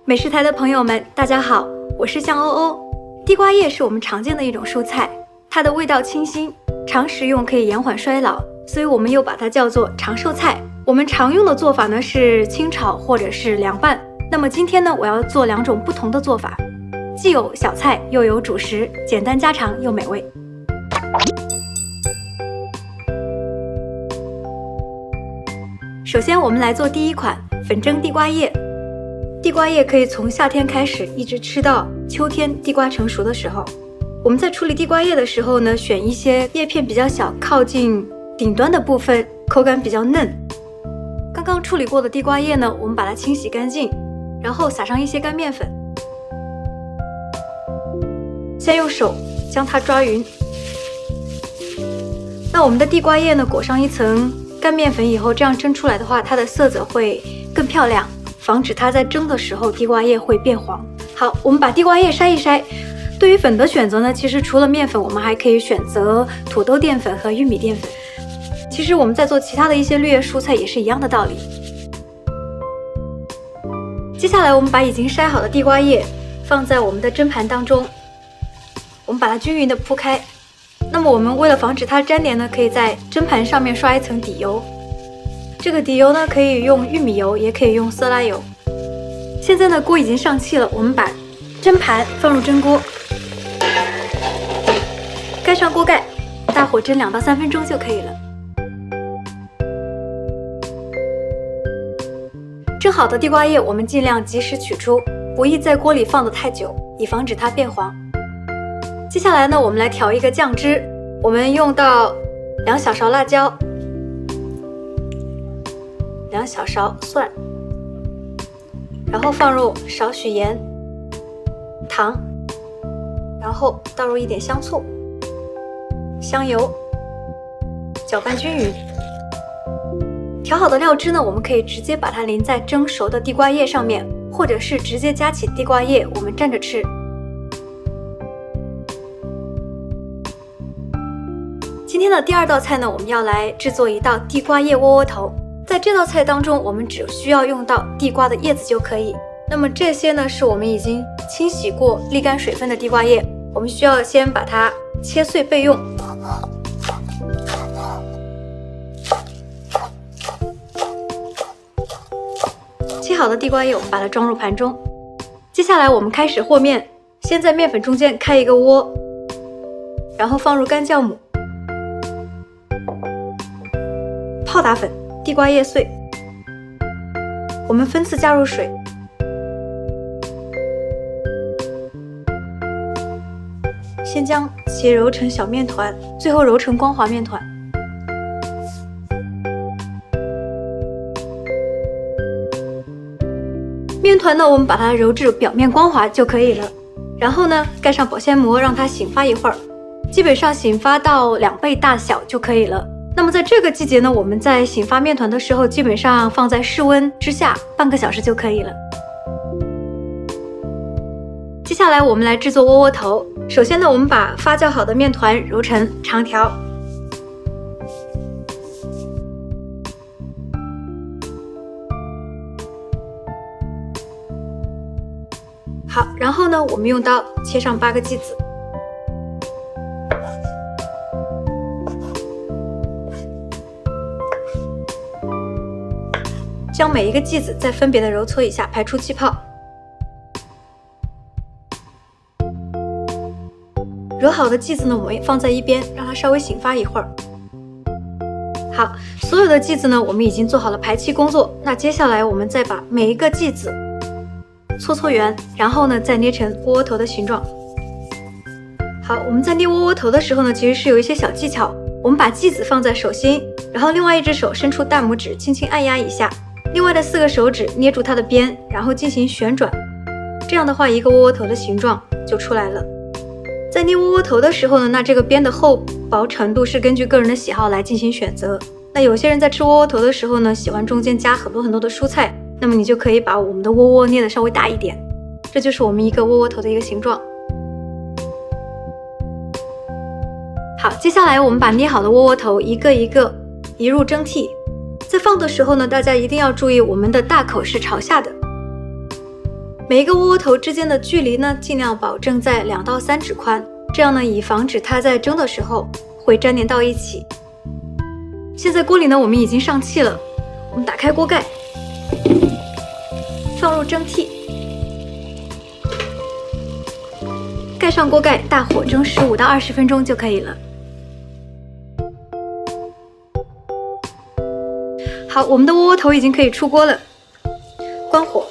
美食台的朋友们，大家好，我是向欧欧。地瓜叶是我们常见的一种蔬菜，它的味道清新，常食用可以延缓衰老，所以我们又把它叫做长寿菜。我们常用的做法呢是清炒或者是凉拌。那么今天呢，我要做2种不同的做法，既有小菜又有主食，简单家常又美味。首先我们来做第一款粉蒸地瓜叶。地瓜叶可以从夏天开始一直吃到秋天地瓜成熟的时候。我们在处理地瓜叶的时候呢，选一些叶片比较小，靠近顶端的部分，口感比较嫩。刚刚处理过的地瓜叶呢，我们把它清洗干净，然后撒上一些干面粉，先用手将它抓匀。那我们的地瓜叶呢，裹上一层干面粉以后，这样蒸出来的话，它的色泽会更漂亮，防止它在蒸的时候地瓜叶会变黄。好，我们把地瓜叶筛一筛。对于粉的选择呢，其实除了面粉，我们还可以选择土豆淀粉和玉米淀粉。其实我们在做其他的一些绿叶蔬菜也是一样的道理。接下来我们把已经筛好的地瓜叶放在我们的蒸盘当中，我们把它均匀的铺开。那么我们为了防止它粘连呢，可以在蒸盘上面刷一层底油。这个底油呢，可以用玉米油，也可以用色拉油。现在呢，锅已经上气了，我们把蒸盘放入蒸锅，盖上锅盖，大火蒸2到3分钟就可以了。蒸好的地瓜叶我们尽量及时取出，不宜在锅里放得太久，以防止它变黄。接下来呢，我们来调一个酱汁，我们用到2小勺辣椒，2小勺蒜，然后放入少许盐、糖，然后倒入一点香醋、香油，搅拌均匀。调好的料汁呢，我们可以直接把它淋在蒸熟的地瓜叶上面，或者是直接夹起地瓜叶，我们蘸着吃。今天的第2道菜呢，我们要来制作一道地瓜叶窝窝头。在这道菜当中，我们只需要用到地瓜的叶子就可以。那么这些呢，是我们已经清洗过、沥干水分的地瓜叶，我们需要先把它切碎备用。切好的地瓜叶，我们把它装入盘中。接下来我们开始和面，先在面粉中间开一个窝，然后放入干酵母、泡打粉、地瓜叶碎，我们分次加入水，先将其揉成小面团，最后揉成光滑面团。面团呢，我们把它揉至表面光滑就可以了。然后呢，盖上保鲜膜，让它醒发一会儿，基本上醒发到2倍大小就可以了。那么在这个季节呢，我们在醒发面团的时候，基本上放在室温之下半个小时就可以了。接下来我们来制作窝窝头。首先呢，我们把发酵好的面团揉成长条，好，然后呢，我们用刀切上8个剂子，将每一个剂子再分别的揉搓一下，排出气泡。揉好的剂子呢，我们放在一边，让它稍微醒发一会儿。好，所有的剂子呢，我们已经做好了排气工作。那接下来我们再把每一个剂子搓圆，然后呢再捏成窝窝头的形状。好，我们在捏窝窝头的时候呢，其实是有一些小技巧。我们把剂子放在手心，然后另外一只手伸出大拇指，轻轻按压一下，另外的4个手指捏住它的边，然后进行旋转。这样的话，一个窝窝头的形状就出来了。在捏窝窝头的时候呢，那这个边的厚薄程度是根据个人的喜好来进行选择。那有些人在吃窝窝头的时候呢，喜欢中间加很多的蔬菜，那么你就可以把我们的窝窝捏得稍微大一点，这就是我们一个窝窝头的一个形状。好，接下来我们把捏好的窝窝头一个一个移入蒸屉。在放的时候呢，大家一定要注意我们的大口是朝下的。每一个窝窝头之间的距离呢，尽量保证在2到3指宽，这样呢，以防止它在蒸的时候会粘连到一起。现在锅里呢，我们已经上气了，我们打开锅盖，放入蒸屉，盖上锅盖，大火蒸15到20分钟就可以了。好，我们的窝窝头已经可以出锅了，关火。